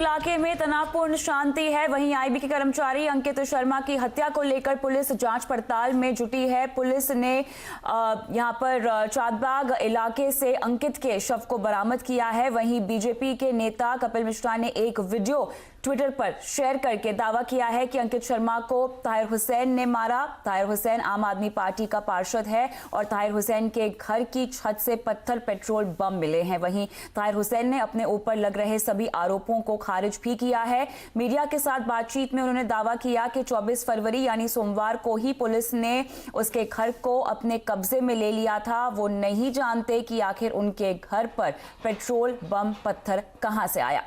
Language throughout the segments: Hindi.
इलाके में तनावपूर्ण शांति है। वहीं आईबी के कर्मचारी अंकित शर्मा की हत्या को लेकर पुलिस जांच पड़ताल में जुटी है। पुलिस ने यहां पर चांदबाग इलाके से अंकित के शव को बरामद किया है। वहीं बीजेपी के नेता कपिल मिश्रा ने एक वीडियो ट्विटर पर शेयर करके दावा किया है कि अंकित शर्मा को ताहिर हुसैन ने मारा। ताहिर हुसैन आम आदमी पार्टी का पार्षद है और ताहिर हुसैन के घर की छत से पत्थर, पेट्रोल, बम मिले हैं। वहीं ताहिर हुसैन ने अपने ऊपर लग रहे सभी आरोपों को खारिज भी किया है। मीडिया के साथ बातचीत में उन्होंने दावा किया कि 24 फरवरी यानी सोमवार को ही पुलिस ने उसके घर को अपने कब्जे में ले लिया था। वो नहीं जानते कि आखिर उनके घर पर पेट्रोल, बम, पत्थर कहां से आया।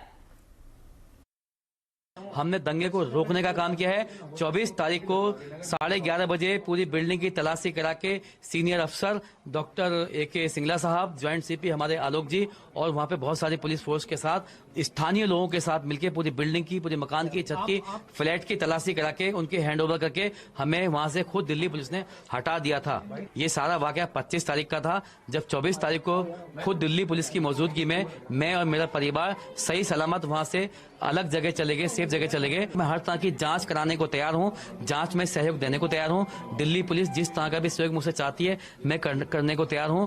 हमने दंगे को रोकने का काम किया है। 24 तारीख को 11:30 बजे पूरी बिल्डिंग की तलाशी करा के सीनियर अफसर डॉक्टर AK सिंगला साहब, ज्वाइंट CP हमारे आलोक जी और वहां पे बहुत सारी पुलिस फोर्स के साथ स्थानीय लोगों के साथ मिलकर पूरी बिल्डिंग की, पूरी मकान की, छत की, फ्लैट की तलाशी करा के उनके हैंडओवर करके हमें वहां से खुद दिल्ली पुलिस ने हटा दिया था। ये सारा वाकया 25 तारीख का था, जब 24 तारीख को खुद दिल्ली पुलिस की मौजूदगी में मैं और मेरा परिवार सही सलामत वहां से अलग जगह चले गए, सेफ जगह चले गए। मैं हर तरह की जांच कराने को तैयार हूं, जांच में सहयोग देने को तैयार हूं। दिल्ली पुलिस जिस तरह का भी सहयोग मुझसे चाहती है मैं करने को तैयार हूं।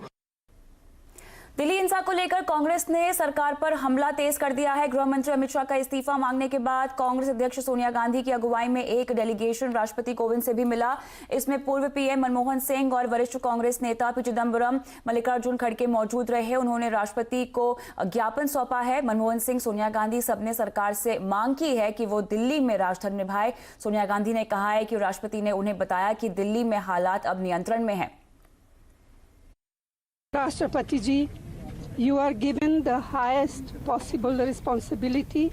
दिल्ली हिंसा को लेकर कांग्रेस ने सरकार पर हमला तेज कर दिया है। गृह मंत्री अमित शाह का इस्तीफा मांगने के बाद कांग्रेस अध्यक्ष सोनिया गांधी की अगुवाई में एक डेलीगेशन राष्ट्रपति कोविंद से भी मिला। इसमें पूर्व PM मनमोहन सिंह और वरिष्ठ कांग्रेस नेता P चिदंबरम, मल्लिकार्जुन खड़गे मौजूद रहे। उन्होंने राष्ट्रपति को ज्ञापन सौंपा है। मनमोहन सिंह, सोनिया गांधी सबने सरकार से मांग की है कि वो दिल्ली में राजधर्म निभाए। सोनिया गांधी ने कहा है कि राष्ट्रपति ने उन्हें बताया कि दिल्ली में हालात अब नियंत्रण में है। राष्ट्रपति जी, you are given the highest possible responsibility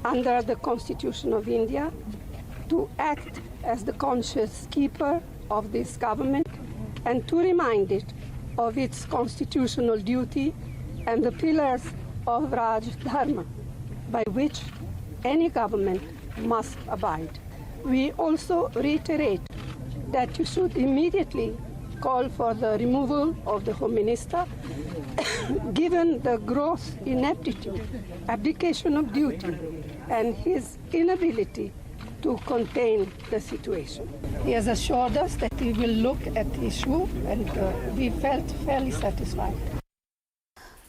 under the Constitution of India to act as the conscious keeper of this government and to remind it of its constitutional duty and the pillars of Raj Dharma by which any government must abide. We also reiterate that you should immediately call for the removal of the Home Minister given the gross ineptitude, abdication of duty and his inability to contain the situation. He has assured us that he will look at the issue and we felt fairly satisfied.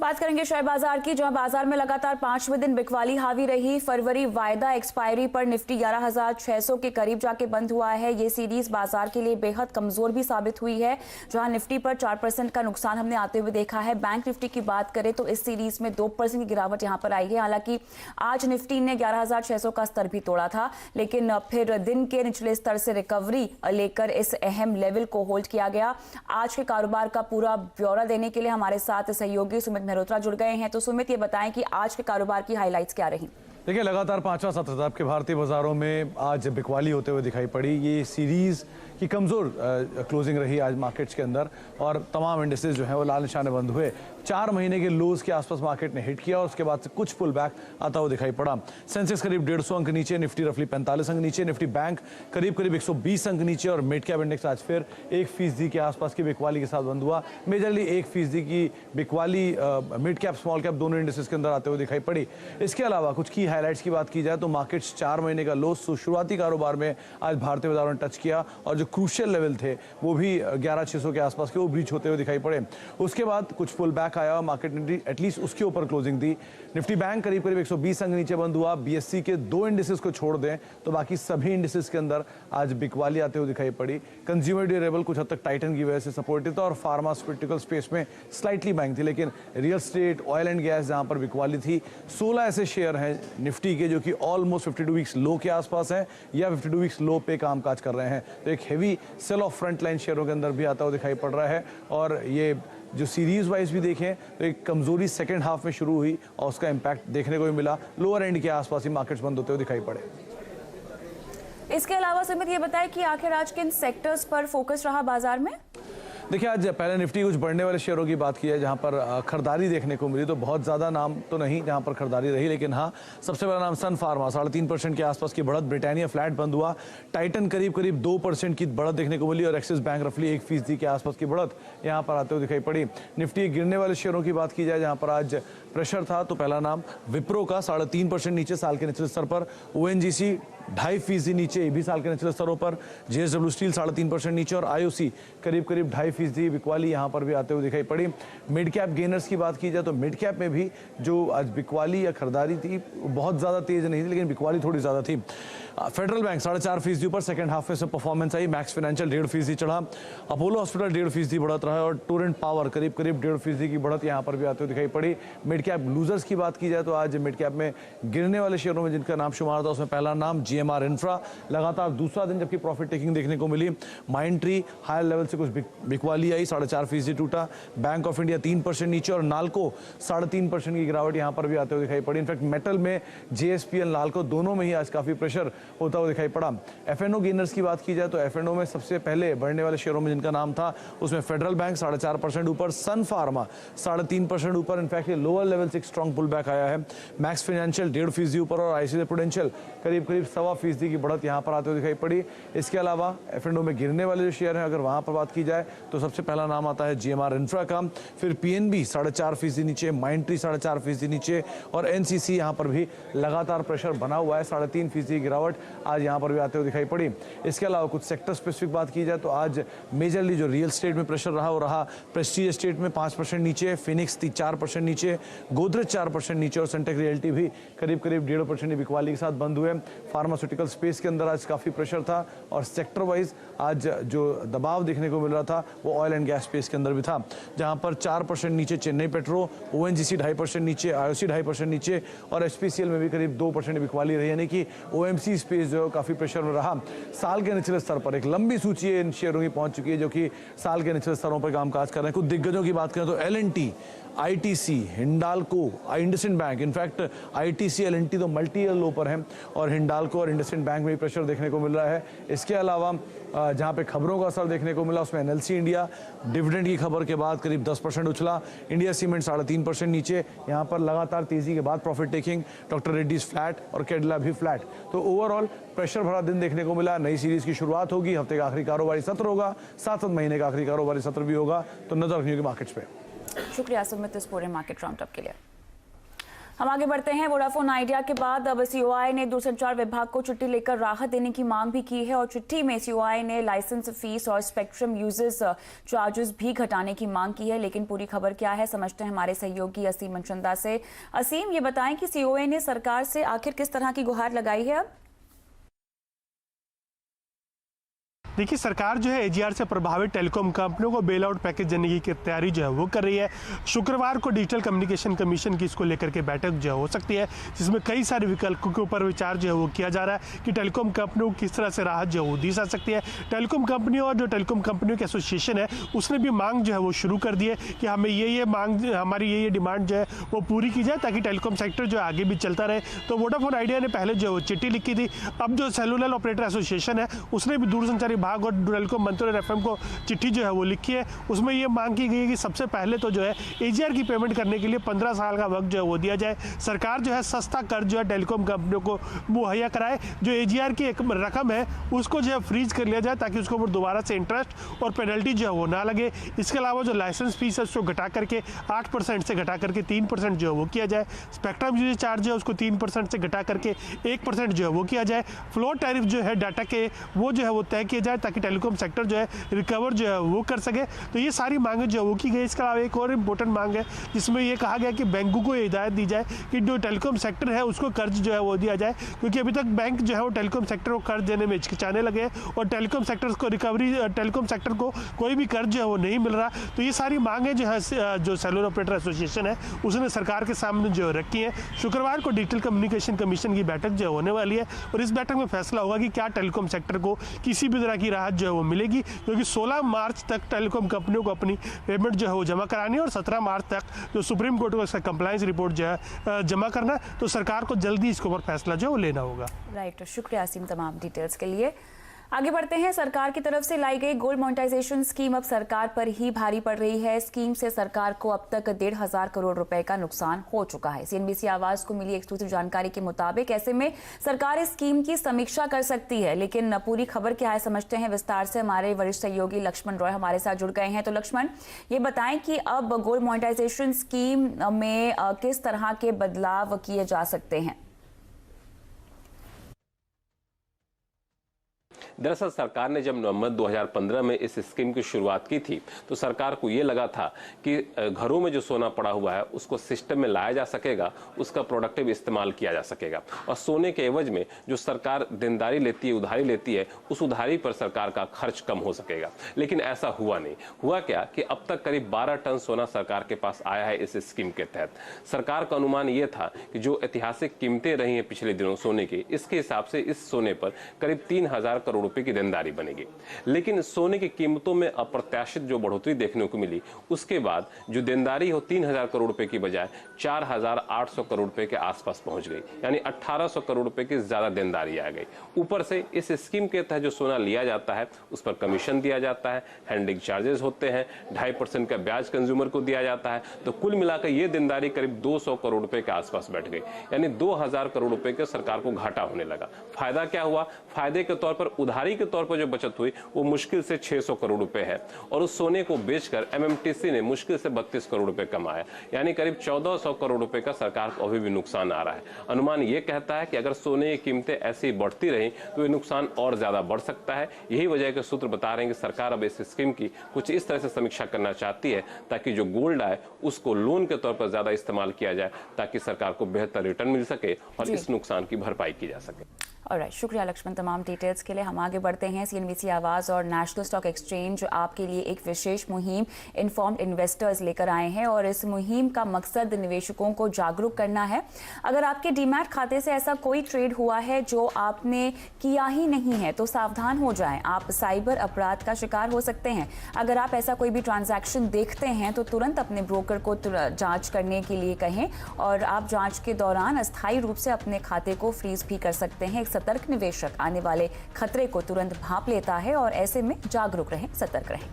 बात करेंगे शेयर बाजार की, जहां बाजार में लगातार 5वें दिन बिकवाली हावी रही। फरवरी वायदा एक्सपायरी पर निफ्टी 11,600 के करीब जाके बंद हुआ है। ये सीरीज बाजार के लिए बेहद कमजोर भी साबित हुई है, जहां निफ्टी पर 4% का नुकसान हमने आते हुए देखा है। बैंक निफ्टी की बात करें तो इस सीरीज में 2% की गिरावट यहां पर आई है। हालांकि आज निफ्टी ने 11,600 का स्तर भी तोड़ा था, लेकिन फिर दिन के निचले स्तर से रिकवरी लेकर इस अहम लेवल को होल्ड किया गया। आज के कारोबार का पूरा ब्यौरा देने के लिए हमारे साथ सहयोगी सुमित मेहरोत्रा जुड़ गए हैं। तो सुमित, ये बताएं कि आज के कारोबार की हाइलाइट्स क्या रही? देखिए, लगातार 5वां सत्र आपके भारतीय बाजारों में आज बिकवाली होते हुए दिखाई पड़ी। ये सीरीज की कमजोर क्लोजिंग रही आज मार्केट्स के अंदर और तमाम इंडिसेस जो है वो लाल निशाने बंद हुए। 4 महीने के लोज के आसपास मार्केट ने हिट किया और उसके बाद से कुछ पुल बैक आता हुआ दिखाई पड़ा। सेंसेक्स करीब 150 अंक नीचे, निफ्टी रफली 45 अंक नीचे, निफ्टी बैंक करीब 120 अंक नीचे और मिड कैप इंडेक्स आज फिर 1% के आसपास की बिकवाली के साथ बंद हुआ। मेजरली 1% की बिकवाली मिड कैप, स्मॉल कैप दोनों इंडिसेस के अंदर आते हुए दिखाई पड़ी। इसके अलावा कुछ की हाईलाइट्स की बात की जाए तो मार्केट्स 4 महीने का लो शुरुआती कारोबार में आज भारतीय बाजारों ने टच किया और जो क्रूशियल लेवल थे वो भी 11,600 के आसपास के वो ब्रीच होते हुए दिखाई पड़े। उसके बाद कुछ पुल बैक आया, मार्केट ने एटलीस्ट उसके ऊपर क्लोजिंग दी। निफ्टी बैंक करीब 120 अंक नीचे बंद हुआ। BSE के 2 इंडिसेस को छोड़ दें तो बाकी सभी इंडिसेस के अंदर आज बिकवाली आते हुए दिखाई पड़ी। कंज्यूमर ड्यूरेबल कुछ हद तक टाइटन की वजह से सपोर्टिव था और फार्मास्यूटिकल स्पेस में स्लाइटली बाइंग थी, लेकिन real estate, oil and gas जहां पर बिकवाली थी। 16 ऐसे शेयर हैं निफ्टी के जो कि ऑलमोस्ट 52 वीक्स लो के आसपास हैं या 52 वीक्स लो पे कामकाज कर रहे हैं। तो एक heavy sell off front line शेयरों के अंदर भी आता हुआ दिखाई पड़ रहा है और ये जो सीरीज वाइज भी देखें तो एक कमजोरी सेकंड हाफ में शुरू हुई और उसका इंपैक्ट देखने को भी मिला। लोअर एंड के आसपास ही मार्केट्स बंद होते हुए दिखाई पड़े। इसके अलावा सुमित, ये बताएं कि आखिर आज किन सेक्टर्स पर फोकस रहा बाजार में? देखिए, आज पहले निफ्टी कुछ बढ़ने वाले शेयरों की बात की है जहां पर खरीदारी देखने को मिली, तो बहुत ज़्यादा नाम तो नहीं जहां पर खरीदारी रही, लेकिन हाँ, सबसे बड़ा नाम सन फार्मा 3.5% के आसपास की बढ़त, ब्रिटानिया फ्लैट बंद हुआ, टाइटन करीब 2% की बढ़त देखने को मिली और एक्सिस बैंक रफली 1% के आसपास की बढ़त यहां पर आते हुए दिखाई पड़ी। निफ्टी गिरने वाले शेयरों की बात की जाए जहां पर आज प्रेशर था, तो पहला नाम विप्रो का 3.5% नीचे साल के निचले स्तर पर, ओएनजीसी 2.5% नीचे, ये भी साल के निचले स्तरों पर, जेएसडब्ल्यू स्टील 3.5% नीचे और आईओसी करीब 2.5%, बिकवाली यहां पर भी आते हुए दिखाई पड़ी। मिड कैप गेनर्स की बात की जाए तो मिड कैप में भी जो आज बिकवाली या खरीदारी थी बहुत ज्यादा तेज नहीं थी, लेकिन बिकवाली थोड़ी ज्यादा थी। फेडरल बैंक 4.5% ऊपर, सेकंड हाफ में से परफॉर्मेंस आई। मैक्स फाइनेंशियल 1.5% चढ़ा, अपोलो हॉस्पिटल 1.5% बढ़त रहा है और टोरेंट पावर करीब 1.5% की बढ़त यहां पर भी आते हुए दिखाई पड़ी। मिड कैप लूजर्स की बात की जाए तो आज मिड कैप में गिरने वाले शेयरों में जिनका नाम शुमार था उसमें पहला नाम जीएमआर इंफ्रा, लगातार दूसरा दिन जबकि प्रॉफिट टेकिंग देखने को मिली। माइंड ट्री हायर लेवल से कुछ बिकवाली आई, 4.5% टूटा। बैंक ऑफ इंडिया 3% नीचे और नाल्को 3.5% की गिरावट यहां पर भी आते हुए दिखाई पड़ी। इनफैक्ट मेटल में जेएसपीएल, नाल्को दोनों में ही आज काफी प्रेशर होता हुआ दिखाई पड़ा। एफएनओ गेनर्स की बात की जाए तो एफएनओ में सबसे पहले बढ़ने वाले शेयरों में जिनका नाम था उसमें फेडरल बैंक 4.5% ऊपर, सन फार्मा 3.5% ऊपर, इनफैक्ट लोअर लेवल से एक स्ट्रॉन्ग पुल बैक आया है। मैक्स फाइनेंशियल 1.5% ऊपर और आईसीआईसीआई प्रूडेंशियल करीब 1.25% की बढ़त यहां पर आते हुए दिखाई पड़ी। इसके अलावा एफएनओ में गिरने वाले जो शेयर हैं अगर वहां पर बात की जाए तो सबसे पहला नाम आता है जीएमआर इंफ्रा का, फिर पीएनबी 4.5% नीचे, माइंड ट्री 4.5% नीचे और एनसीसी यहां पर भी लगातार प्रेशर बना हुआ है, 3.5% की गिरावट आज यहां पर भी आते हुए दिखाई पड़ी। इसके अलावा कुछ सेक्टर स्पेसिफिक बात की जाए तो आज मेजरली जो रियल एस्टेट में प्रेशर रहा वो रहा प्रेस्टीज एस्टेट में 5% नीचे, फिनिक्स 4% नीचे, गोदरेज 4% नीचे और सनटेक रियल्टी भी करीब 1.5% बिकवाली के साथ बंद हुए। फार्मास्यूटिकल स्पेस के अंदर आज काफी प्रेशर था और सेक्टर वाइज आज जो दबाव देखने को मिल रहा था वो ऑयल एंड गैस स्पेस के अंदर भी था, जहां पर 4% नीचे चेन्नई पेट्रो, ओएनजीसी 2.5% नीचे, आईओसी 2.5% नीचे और एचपीसीएल में भी करीब 2% बिकवाली रही, यानी कि ओएमसी स्पेस जो है काफी प्रेशर में रहा। साल के निचले स्तर पर एक लंबी सूची इन शेयरों की पहुंच चुकी है जो कि साल के निचले स्तरों पर कामकाज कर रहे हैं। कुछ दिग्गजों की बात करें तो L and T, ITC, Hindalco, IndusInd bank, in fact ITC L and T तो मल्टी ईयर लो पर है और हिंडाल्को और इंडसइंड बैंक में भी प्रेशर देखने को मिल रहा है। इसके अलावा जहां पे खबरों का असर देखने को मिला उसमें एनएलसी इंडिया डिविडेंड की खबर के बाद करीब 10% उछला, इंडिया सीमेंट 3.5% नीचे, यहां पर लगातार तेजी के बाद profit taking, doctor Reddy's flat और कैडिला भी फ्लैट। तो ओवरऑल प्रेशर भरा दिन देखने को मिला। नई सीरीज की शुरुआत होगी, हफ्ते का आखिरी कारोबारी सत्र होगा, 7 महीने का आखिरी कारोबारी सत्र भी होगा, तो नजर रखिए मार्केट्स पे। शुक्रिया सुमित इस पूरे मार्केट राउंड अप के लिए। हम आगे बढ़ते हैं। वोडाफोन आइडिया के बाद अब सीओआई ने दूरसंचार विभाग को चिट्ठी लेकर राहत देने की मांग भी की है और चिट्ठी में सीओआई ने लाइसेंस फीस और स्पेक्ट्रम यूजेस चार्जेस भी घटाने की मांग की है। लेकिन पूरी खबर क्या है समझते हैं हमारे सहयोगी असीम मनचंदा से। असीम, ये बताएं कि सीओआई ने सरकार से आखिर किस तरह की गुहार लगाई है? अब देखिए, सरकार जो है एजीआर से प्रभावित टेलीकॉम कंपनियों को बेल आउट पैकेज देने की तैयारी जो है वो कर रही है। शुक्रवार को डिजिटल कम्युनिकेशन कमीशन की इसको लेकर के बैठक जो हो सकती है, जिसमें कई सारे विकल्पों के ऊपर विचार जो है वो किया जा रहा है कि टेलीकॉम कंपनियों को किस तरह से राहत जो है वो दी जा सकती है। टेलीकॉम कंपनियों और जो टेलीकॉम कंपनियों की एसोसिएशन है उसने भी मांग जो है वो शुरू कर दी है कि हमें ये मांग, हमारी ये डिमांड जो है वो पूरी की जाए ताकि टेलीकॉम सेक्टर जो है आगे भी चलता रहे। तो वोडाफोन आइडिया ने पहले जो है चिट्ठी लिखी थी, अब जो सेलुलर ऑपरेटर एसोसिएशन है उसने भी दूरसंचार विभाग और टेलीकॉम मंत्री और एफएम को चिट्ठी जो है वो लिखी है। उसमें ये मांग की गई है कि सबसे पहले तो जो है एजीआर की पेमेंट करने के लिए 15 साल का वक्त जो है वो दिया जाए। सरकार जो है सस्ता कर्ज जो है टेलीकॉम कंपनियों को मुहैया कराए। जो एजीआर की एक रकम है उसको जो है फ्रीज कर लिया जाए ताकि उसको दोबारा से इंटरेस्ट और पेनल्टी जो है वो ना लगे। इसके अलावा जो लाइसेंस फीस है उसको घटा करके 8% से घटा करके 3% जो है वो किया जाए। स्पेक्ट्रम यूजेज चार्ज है उसको 3% से घटा करके 1% जो है वो किया जाए। फ्लोर टैरिफ जो है डाटा के वो जो है वो तय किया जाए ताकि टेलीकॉम सेक्टर जो है रिकवर जो है वो कर सके। तो ये सारी मांगें जो है वो की गई। इसके अलावा एक और इम्पोर्टेंट मांग है जिसमें ये कहा गया कि बैंकों को हिदायत दी जाए कि जो टेलीकॉम सेक्टर है उसको कर्ज जो है वो दिया जाए, क्योंकि अभी तक बैंक जो है वो टेलीकॉम सेक्टर को कर्ज देने में हिचकिचाने लगे हैं और टेलीकॉम सेक्टर को रिकवरी, टेलीकॉम सेक्टर को कोई भी कर्ज जो है वो नहीं मिल रहा। तो ये सारी मांगें जो है जो सेलुलर ऑपरेटर एसोसिएशन है उसने सरकार के सामने जो रखी है। शुक्रवार को डिजिटल कम्युनिकेशन कमीशन की बैठक जो होने वाली है और इस बैठक में फैसला होगा कि क्या टेलीकॉम सेक्टर को किसी भी तरह की राहत जो है वो मिलेगी, क्योंकि 16 मार्च तक टेलीकॉम कंपनियों को अपनी पेमेंट जो है वो जमा करानी है और 17 मार्च तक जो सुप्रीम कोर्ट को इसका कंप्लायंस रिपोर्ट जो है जमा करना है। तो सरकार को जल्दी इसके ऊपर फैसला जो है वो लेना होगा। राइट, शुक्रिया असीम तमाम डिटेल्स के लिए। आगे बढ़ते हैं। सरकार की तरफ से लाई गई गोल्ड मोनेटाइजेशन स्कीम अब सरकार पर ही भारी पड़ रही है। स्कीम से सरकार को अब तक 1,500 करोड़ रुपए का नुकसान हो चुका है। सीएनबीसी आवाज को मिली एक्सक्लूसिव जानकारी के मुताबिक ऐसे में सरकार इस स्कीम की समीक्षा कर सकती है, लेकिन पूरी खबर क्या है समझते हैं विस्तार से। हमारे वरिष्ठ सहयोगी लक्ष्मण रॉय हमारे साथ जुड़ गए हैं। तो लक्ष्मण, ये बताएं कि अब गोल्ड मोनेटाइजेशन स्कीम में किस तरह के बदलाव किए जा सकते हैं। दरअसल सरकार ने जब नवंबर 2015 में इस स्कीम की शुरुआत की थी तो सरकार को ये लगा था कि घरों में जो सोना पड़ा हुआ है उसको सिस्टम में लाया जा सकेगा, उसका प्रोडक्टिव इस्तेमाल किया जा सकेगा और सोने के एवज में जो सरकार देनदारी लेती है, उधारी लेती है, उस उधारी पर सरकार का खर्च कम हो सकेगा। लेकिन ऐसा हुआ नहीं। हुआ क्या कि अब तक करीब 12 टन सोना सरकार के पास आया है इस स्कीम के तहत। सरकार का अनुमान ये था कि जो ऐतिहासिक कीमतें रही हैं पिछले दिनों सोने की, इसके हिसाब से इस सोने पर करीब 3,000 करोड़ रुपए की देनदारी बनेगी। लेकिन सोने की कीमतों में अप्रत्याशित जो बढ़ोतरी देखने को मिली, उसके बाद जो देनदारी हो 3,000 करोड़ रुपए की बजाय 4,800 करोड़ रुपए के आसपास पहुंच गई, यानी 1,800 करोड़ रुपए की ज्यादा देनदारी आ गई। ऊपर से इस स्कीम के तहत जो सोना लिया जाता है उस पर कमीशन दिया जाता है, हैंडलिंग चार्जेस होते हैं, 2.5% का ब्याज कंज्यूमर को दिया जाता है। तो कुल मिलाकर ये देनदारी करीब 200 करोड़ रुपए के आसपास बैठ गई, यानी 2,000 करोड़ रुपए के सरकार को घाटा होने लगा। फायदा क्या हुआ? फायदे के तौर पर उधारी के तौर पर जो बचत हुई वो मुश्किल से 600 करोड़ रुपए है और उस सोने को बेचकर एमएमटीसी ने मुश्किल से 32 करोड़ रुपए कमाया, यानी करीब 1,400 करोड़ रुपए का सरकार को अभी भी नुकसान आ रहा है। अनुमान ये कहता है कि अगर सोने की कीमतें ऐसे ही बढ़ती रहीं तो ये नुकसान और ज्यादा बढ़ सकता है। यही वजह के सूत्र बता रहे हैं कि सरकार अब इस स्कीम की कुछ इस तरह से समीक्षा करना चाहती है ताकि जो गोल्ड आए उसको लोन के तौर पर ज्यादा इस्तेमाल किया जाए ताकि सरकार को बेहतर रिटर्न मिल सके और इस नुकसान की भरपाई की जा सके। ऑलराइट, शुक्रिया लक्ष्मण तमाम डिटेल्स के लिए। हम आगे बढ़ते हैं। सीएनबीसी आवाज और नेशनल स्टॉक एक्सचेंज आपके लिए एक विशेष मुहिम इन्फॉर्म्ड इन्वेस्टर्स लेकर आए हैं और इस मुहिम का मकसद निवेशकों को जागरूक करना है। अगर आपके डीमैट खाते से ऐसा कोई ट्रेड हुआ है जो आपने किया ही नहीं है तो सावधान हो जाएं, आप साइबर अपराध का शिकार हो सकते हैं। अगर आप ऐसा कोई भी ट्रांजैक्शन देखते हैं तो तुरंत अपने ब्रोकर को जांच करने के लिए कहें और आप जांच के दौरान अस्थायी रूप से अपने खाते को फ्रीज भी कर सकते हैं। सतर्क निवेशक आने वाले खतरे को तुरंत भांप लेता है और ऐसे में जागरूक रहें, सतर्क रहें।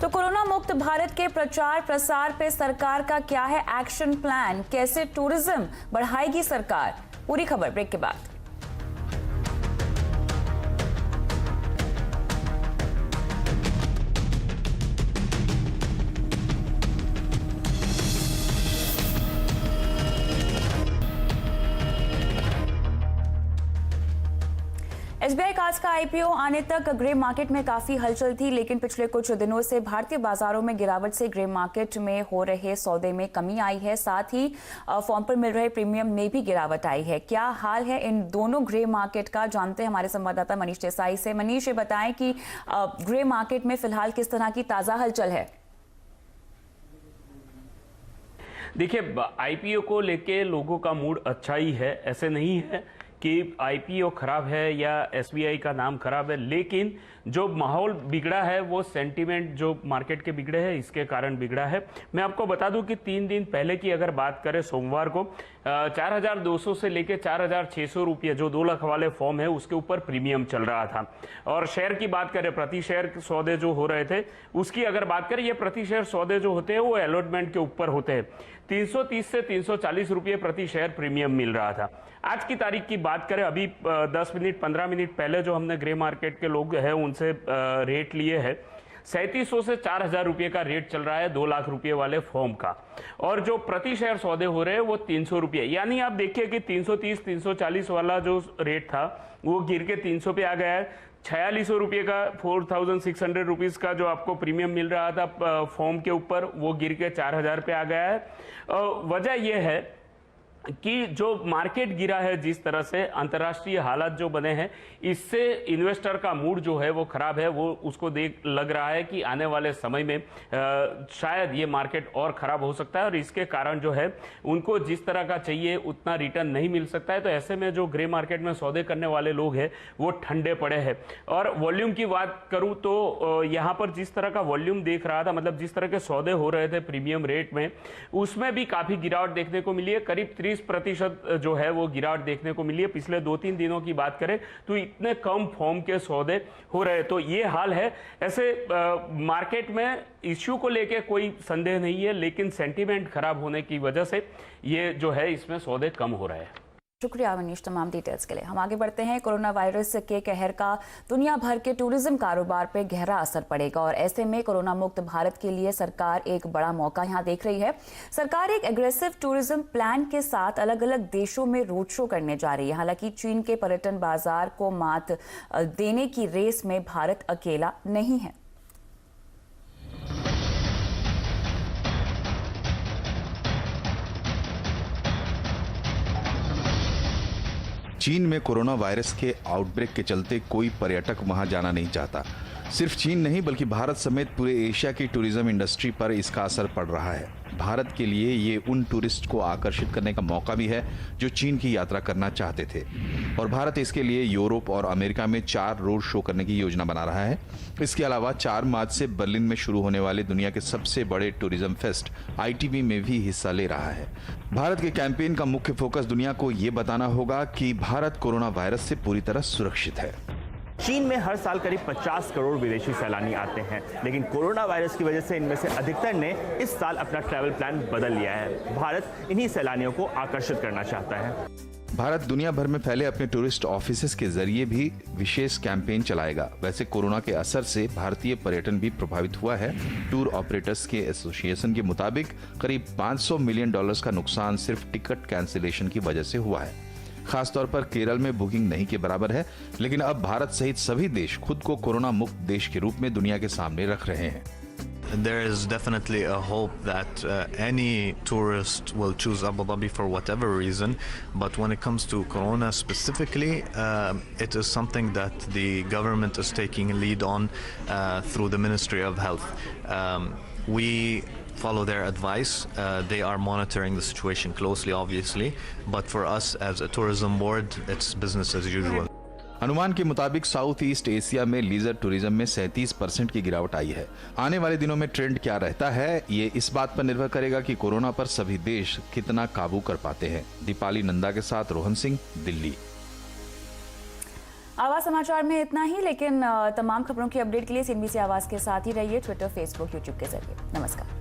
तो कोरोना मुक्त भारत के प्रचार प्रसार पे सरकार का क्या है एक्शन प्लान? कैसे टूरिज्म बढ़ाएगी सरकार? पूरी खबर ब्रेक के बाद। एसबीआई कार्ड्स का आईपीओ आने तक ग्रे मार्केट में काफी हलचल थी, लेकिन पिछले कुछ दिनों से भारतीय बाजारों में गिरावट से ग्रे मार्केट में हो रहे सौदे में कमी आई है। साथ ही फॉर्म पर मिल रहे प्रीमियम में भी गिरावट आई है। क्या हाल है इन दोनों ग्रे मार्केट का, जानते हैं हमारे संवाददाता मनीष देसाई से। मनीष, ये बताएं कि ग्रे मार्केट में फिलहाल किस तरह की ताजा हलचल है? देखिए, आईपीओ को लेके लोगों का मूड अच्छा ही है। ऐसे नहीं है कि आईपीओ खराब है या एसबीआई का नाम खराब है, लेकिन जो माहौल बिगड़ा है वो सेंटीमेंट जो मार्केट के बिगड़े हैं इसके कारण बिगड़ा है। मैं आपको बता दूं कि 3 दिन पहले की अगर बात करें, सोमवार को 4,200 से लेके 4,600 रुपये जो 2 लाख वाले फॉर्म है उसके ऊपर प्रीमियम चल रहा था। और शेयर की बात करें, प्रति शेयर सौदे जो हो रहे थे उसकी अगर बात करें, ये प्रति शेयर सौदे जो होते हैं वो अलॉटमेंट के ऊपर होते हैं। 330 से 340 रुपये प्रति शेयर प्रीमियम मिल रहा था। आज की तारीख की बात करें, अभी 10 मिनट 15 मिनट पहले जो हमने ग्रे मार्केट के लोग हैं उनसे रेट लिए हैं, 3,700 से 4,000 रुपये का रेट चल रहा है 2 लाख रुपये वाले फॉर्म का। और जो प्रति शेयर सौदे हो रहे हैं वो 300 रुपये, यानी आप देखिए कि 330 340 वाला जो रेट था वो गिर के 300 पे आ गया है। 4,600 रुपये का 4,600 रुपीज़ का जो आपको प्रीमियम मिल रहा था फॉर्म के ऊपर वो गिर के 4,000 पे आ गया है। वजह यह है कि जो मार्केट गिरा है, जिस तरह से अंतर्राष्ट्रीय हालात जो बने हैं, इससे इन्वेस्टर का मूड जो है वो खराब है। वो उसको देख लग रहा है कि आने वाले समय में शायद ये मार्केट और खराब हो सकता है और इसके कारण जो है उनको जिस तरह का चाहिए उतना रिटर्न नहीं मिल सकता है। तो ऐसे में जो ग्रे मार्केट में सौदे करने वाले लोग हैं वो ठंडे पड़े हैं। और वॉल्यूम की बात करूं तो यहाँ पर जिस तरह का वॉल्यूम देख रहा था, मतलब जिस तरह के सौदे हो रहे थे प्रीमियम रेट में, उसमें भी काफी गिरावट देखने को मिली है। करीब 30% जो है वो गिरावट देखने को मिली है। पिछले 2-3 दिनों की बात करें तो इतने कम फॉर्म के सौदे हो रहे, तो ये हाल है। ऐसे मार्केट में इश्यू को लेके कोई संदेह नहीं है, लेकिन सेंटीमेंट खराब होने की वजह से ये जो है इसमें सौदे कम हो रहे हैं। शुक्रिया मनीष तमाम डिटेल्स के लिए। हम आगे बढ़ते हैं। कोरोना वायरस के कहर का दुनिया भर के टूरिज्म कारोबार पे गहरा असर पड़ेगा और ऐसे में कोरोना मुक्त भारत के लिए सरकार एक बड़ा मौका यहां देख रही है। सरकार एक एग्रेसिव टूरिज्म प्लान के साथ अलग अलग देशों में रोड शो करने जा रही है। हालांकि चीन के पर्यटन बाजार को मात देने की रेस में भारत अकेला नहीं है। चीन में कोरोना वायरस के आउटब्रेक के चलते कोई पर्यटक वहां जाना नहीं चाहता। सिर्फ चीन नहीं बल्कि भारत समेत पूरे एशिया की टूरिज्म इंडस्ट्री पर इसका असर पड़ रहा है। भारत के लिए ये उन टूरिस्ट को आकर्षित करने का मौका भी है जो चीन की यात्रा करना चाहते थे और भारत इसके लिए यूरोप और अमेरिका में 4 रोड शो करने की योजना बना रहा है। इसके अलावा 4 मार्च से बर्लिन में शुरू होने वाले दुनिया के सबसे बड़े टूरिज्म फेस्ट ITB में भी हिस्सा ले रहा है। भारत के कैंपेन का मुख्य फोकस दुनिया को ये बताना होगा कि भारत कोरोना वायरस से पूरी तरह सुरक्षित है। चीन में हर साल करीब 50 करोड़ विदेशी सैलानी आते हैं, लेकिन कोरोना वायरस की वजह से इनमें से अधिकतर ने इस साल अपना ट्रैवल प्लान बदल लिया है। भारत इन्हीं सैलानियों को आकर्षित करना चाहता है। भारत दुनिया भर में फैले अपने टूरिस्ट ऑफिसेस के जरिए भी विशेष कैंपेन चलाएगा। वैसे कोरोना के असर से भारतीय पर्यटन भी प्रभावित हुआ है। टूर ऑपरेटर्स के एसोसिएशन के मुताबिक करीब $500 मिलियन का नुकसान सिर्फ टिकट कैंसिलेशन की वजह से हुआ है। खासतौर पर केरल में बुकिंग नहीं के बराबर है, लेकिन अब भारत सहित सभी देश खुद को कोरोना मुक्त देश के रूप में दुनिया के सामने रख रहे हैं। There is definitely a hope that any tourist will choose Abu Dhabi for whatever reason, but when it comes to Corona specifically, it is something that the government is taking lead on through the Ministry of Health. We follow their advice. They are monitoring the situation closely, obviously, but for us as a tourism board, it's business as usual. अनुमान के मुताबिक साउथ ईस्ट एशिया में लीजर टूरिज्म में 37% की गिरावट आई है। आने वाले दिनों में ट्रेंड क्या रहता है, ये इस बात पर निर्भर करेगा कि कोरोना पर सभी देश कितना काबू कर पाते हैं। दीपाली नंदा के साथ रोहन सिंह, दिल्ली। आवाज समाचार में इतना ही, लेकिन तमाम खबरों की अपडेट के लिए CNBC आवाज के साथ ही रहिए, ट्विटर, फेसबुक, यूट्यूब के जरिए। नमस्कार।